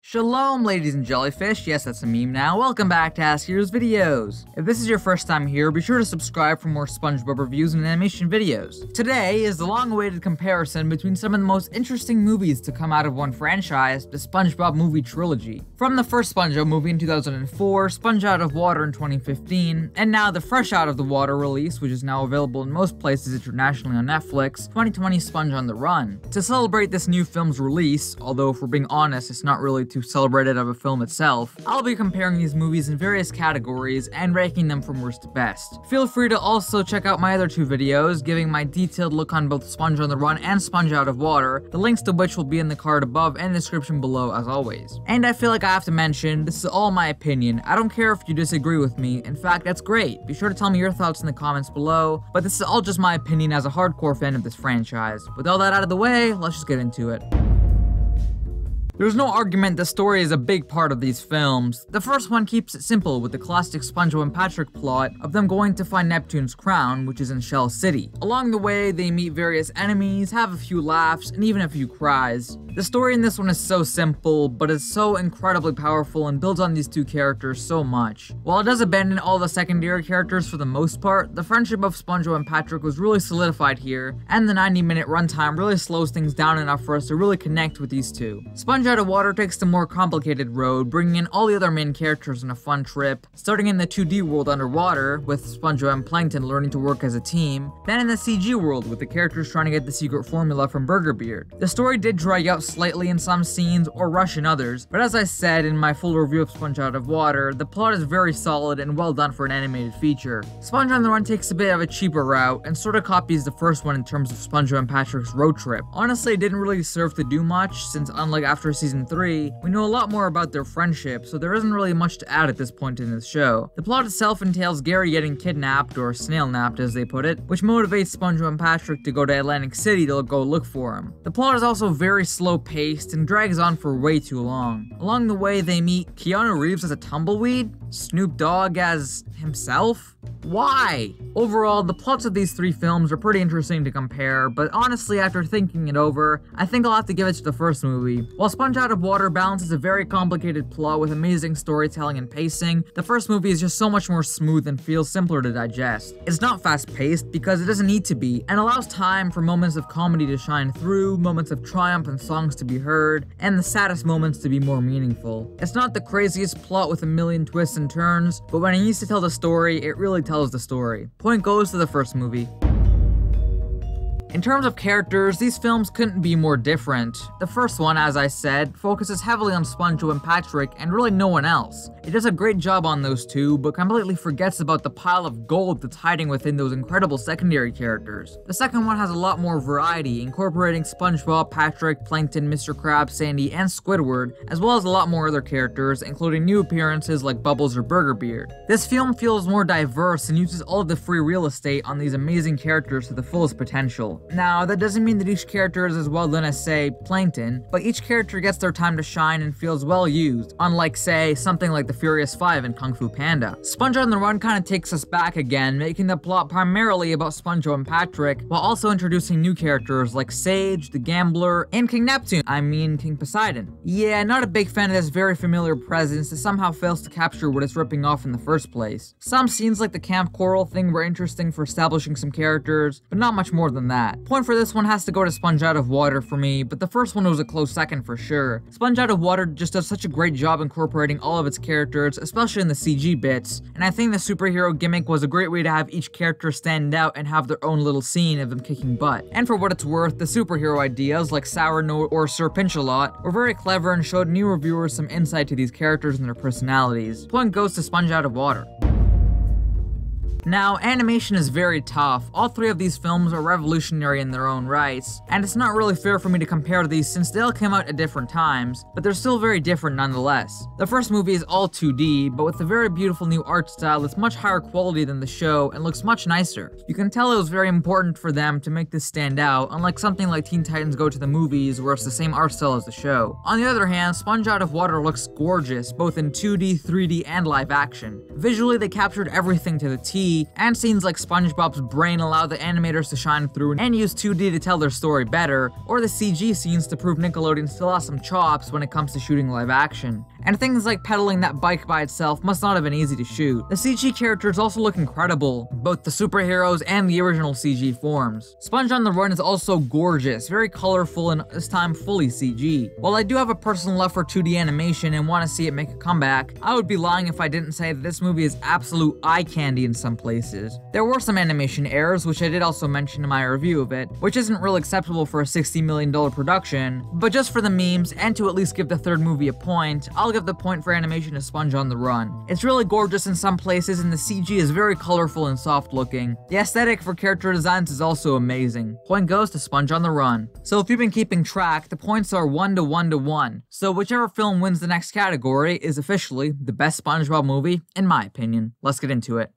Shalom, ladies and jellyfish. Yes, that's a meme now. Welcome back to A.S.K's videos. If this is your first time here, be sure to subscribe for more SpongeBob reviews and animation videos. Today is the long-awaited comparison between some of the most interesting movies to come out of one franchise, the SpongeBob Movie trilogy. From the first SpongeBob movie in 2004, Sponge Out of Water in 2015, and now the Fresh Out of the Water release, which is now available in most places internationally on Netflix, 2020 Sponge on the Run. To celebrate this new film's release, although if we're being honest, it's not really too celebrated of a film itself, I'll be comparing these movies in various categories and ranking them from worst to best. Feel free to also check out my other two videos, giving my detailed look on both Sponge on the Run and Sponge Out of Water, the links to which will be in the card above and the description below as always. And I feel like I have to mention, this is all my opinion. I don't care if you disagree with me. In fact, that's great. Be sure to tell me your thoughts in the comments below, but this is all just my opinion as a hardcore fan of this franchise. With all that out of the way, let's just get into it. There's no argument the story is a big part of these films. The first one keeps it simple with the classic SpongeBob and Patrick plot of them going to find Neptune's crown, which is in Shell City. Along the way, they meet various enemies, have a few laughs, and even a few cries. The story in this one is so simple, but it's so incredibly powerful and builds on these two characters so much. While it does abandon all the secondary characters for the most part, the friendship of SpongeBob and Patrick was really solidified here, and the 90-minute runtime really slows things down enough for us to really connect with these two. Sponge Out of Water takes the more complicated road, bringing in all the other main characters on a fun trip, starting in the 2D world underwater, with SpongeBob and Plankton learning to work as a team, then in the CG world, with the characters trying to get the secret formula from Burger Beard. The story did drag out slightly in some scenes, or rush in others, but as I said in my full review of Sponge Out of Water, the plot is very solid and well done for an animated feature. Sponge on the Run takes a bit of a cheaper route, and sort of copies the first one in terms of SpongeBob and Patrick's road trip. Honestly, it didn't really serve to do much, since unlike after Season 3, we know a lot more about their friendship, so there isn't really much to add at this point in this show. The plot itself entails Gary getting kidnapped, or snail-napped as they put it, which motivates SpongeBob and Patrick to go to Atlantic City to go look for him. The plot is also very slow-paced and drags on for way too long. Along the way, they meet Keanu Reeves as a tumbleweed, Snoop Dogg as himself? Why? Overall, the plots of these three films are pretty interesting to compare, but honestly, after thinking it over, I think I'll have to give it to the first movie. While Sponge Out of Water balances a very complicated plot with amazing storytelling and pacing, the first movie is just so much more smooth and feels simpler to digest. It's not fast-paced because it doesn't need to be, and allows time for moments of comedy to shine through, moments of triumph and songs to be heard, and the saddest moments to be more meaningful. It's not the craziest plot with a million twists and turns, but when it needs to tell the story, it really tells the story. Point goes to the first movie. In terms of characters, these films couldn't be more different. The first one, as I said, focuses heavily on SpongeBob and Patrick and really no one else. It does a great job on those two, but completely forgets about the pile of gold that's hiding within those incredible secondary characters. The second one has a lot more variety, incorporating SpongeBob, Patrick, Plankton, Mr. Krabs, Sandy, and Squidward, as well as a lot more other characters, including new appearances like Bubbles or Burger Beard. This film feels more diverse and uses all of the free real estate on these amazing characters to the fullest potential. Now, that doesn't mean that each character is as well done as, say, Plankton, but each character gets their time to shine and feels well used, unlike, say, something like the Furious 5 and Kung Fu Panda. Sponge on the Run kind of takes us back again, making the plot primarily about SpongeBob and Patrick, while also introducing new characters like Sage, the Gambler, and King Neptune, King Poseidon. Yeah, not a big fan of this very familiar presence that somehow fails to capture what it's ripping off in the first place. Some scenes like the Camp Coral thing were interesting for establishing some characters, but not much more than that. Point for this one has to go to Sponge Out of Water for me, but the first one was a close second for sure. Sponge Out of Water just does such a great job incorporating all of its characters, especially in the CG bits, and I think the superhero gimmick was a great way to have each character stand out and have their own little scene of them kicking butt. And for what it's worth, the superhero ideas like Sour Note or Sir Pinch-A-Lot were very clever and showed new reviewers some insight to these characters and their personalities. Point goes to Sponge Out of Water. Now, animation is very tough. All three of these films are revolutionary in their own rights, and it's not really fair for me to compare these since they all came out at different times, but they're still very different nonetheless. The first movie is all 2D, but with a very beautiful new art style that's much higher quality than the show and looks much nicer. You can tell it was very important for them to make this stand out, unlike something like Teen Titans Go to the Movies where it's the same art style as the show. On the other hand, Sponge Out of Water looks gorgeous, both in 2D, 3D, and live action. Visually, they captured everything to the T, CG, and scenes like SpongeBob's brain allow the animators to shine through and use 2D to tell their story better, or the CG scenes to prove Nickelodeon still has some chops when it comes to shooting live action. And things like pedaling that bike by itself must not have been easy to shoot. The CG characters also look incredible, both the superheroes and the original CG forms. Sponge on the Run is also gorgeous, very colorful, and this time fully CG. While I do have a personal love for 2D animation and want to see it make a comeback, I would be lying if I didn't say that this movie is absolute eye candy in some places. There were some animation errors, which I did also mention in my review of it, which isn't real acceptable for a $60 million production, but just for the memes and to at least give the third movie a point, I'll give the point for animation to Sponge on the Run. It's really gorgeous in some places and the CG is very colorful and soft looking. The aesthetic for character designs is also amazing. Point goes to Sponge on the Run. So if you've been keeping track, the points are 1 to 1 to 1. So whichever film wins the next category is officially the best SpongeBob movie, in my opinion. Let's get into it.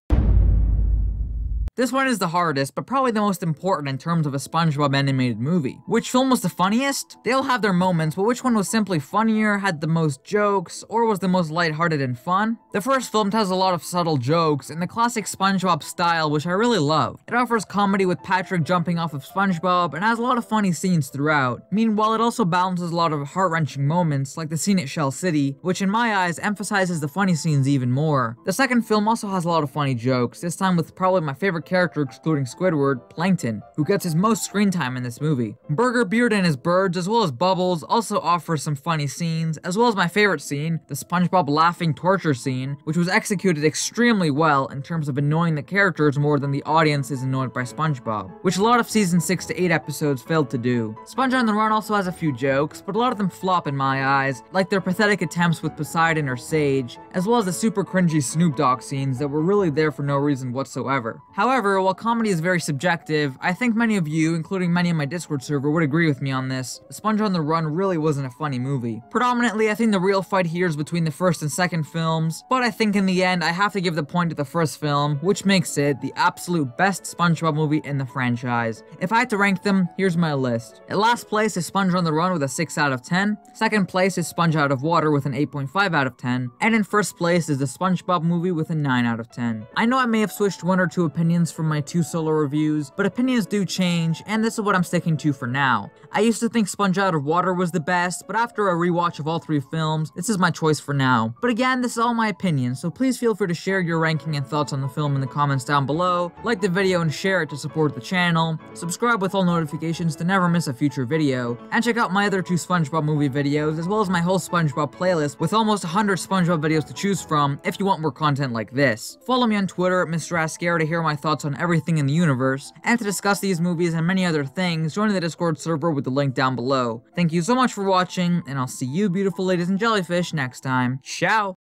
This one is the hardest, but probably the most important in terms of a SpongeBob animated movie. Which film was the funniest? They all have their moments, but which one was simply funnier, had the most jokes, or was the most lighthearted and fun? The first film has a lot of subtle jokes, in the classic SpongeBob style, which I really love. It offers comedy with Patrick jumping off of SpongeBob, and has a lot of funny scenes throughout. Meanwhile, it also balances a lot of heart-wrenching moments, like the scene at Shell City, which in my eyes emphasizes the funny scenes even more. The second film also has a lot of funny jokes, this time with probably my favorite character excluding Squidward, Plankton, who gets his most screen time in this movie. Burger Beard and his birds, as well as Bubbles, also offer some funny scenes, as well as my favorite scene, the SpongeBob laughing torture scene, which was executed extremely well in terms of annoying the characters more than the audience is annoyed by SpongeBob, which a lot of season 6 to 8 episodes failed to do. Sponge on the Run also has a few jokes, but a lot of them flop in my eyes, like their pathetic attempts with Poseidon or Sage, as well as the super cringy Snoop Dogg scenes that were really there for no reason whatsoever. However, while comedy is very subjective, I think many of you, including many on my Discord server, would agree with me on this. Sponge on the Run really wasn't a funny movie. Predominantly, I think the real fight here is between the first and second films, but I think in the end, I have to give the point to the first film, which makes it the absolute best SpongeBob movie in the franchise. If I had to rank them, here's my list. At last place is Sponge on the Run with a 6 out of 10, second place is Sponge Out of Water with an 8.5 out of 10, and in first place is the SpongeBob Movie with a 9 out of 10. I know I may have switched one or two opinions from my 2 solo reviews, but opinions do change, and this is what I'm sticking to for now. I used to think Sponge Out of Water was the best, but after a rewatch of all 3 films, this is my choice for now. But again, this is all my opinion, so please feel free to share your ranking and thoughts on the film in the comments down below, like the video and share it to support the channel, subscribe with all notifications to never miss a future video, and check out my other 2 SpongeBob movie videos, as well as my whole SpongeBob playlist with almost 100 SpongeBob videos to choose from if you want more content like this. Follow me on Twitter at Mr. A.S.K to hear my thoughts on everything in the universe, and to discuss these movies and many other things, join the Discord server with the link down below. Thank you so much for watching, and I'll see you beautiful ladies and jellyfish next time. Ciao!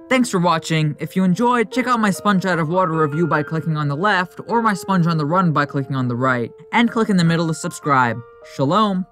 Thanks for watching. If you enjoyed, check out my Sponge Out of Water review by clicking on the left, or my Sponge on the Run by clicking on the right, and click in the middle to subscribe. Shalom!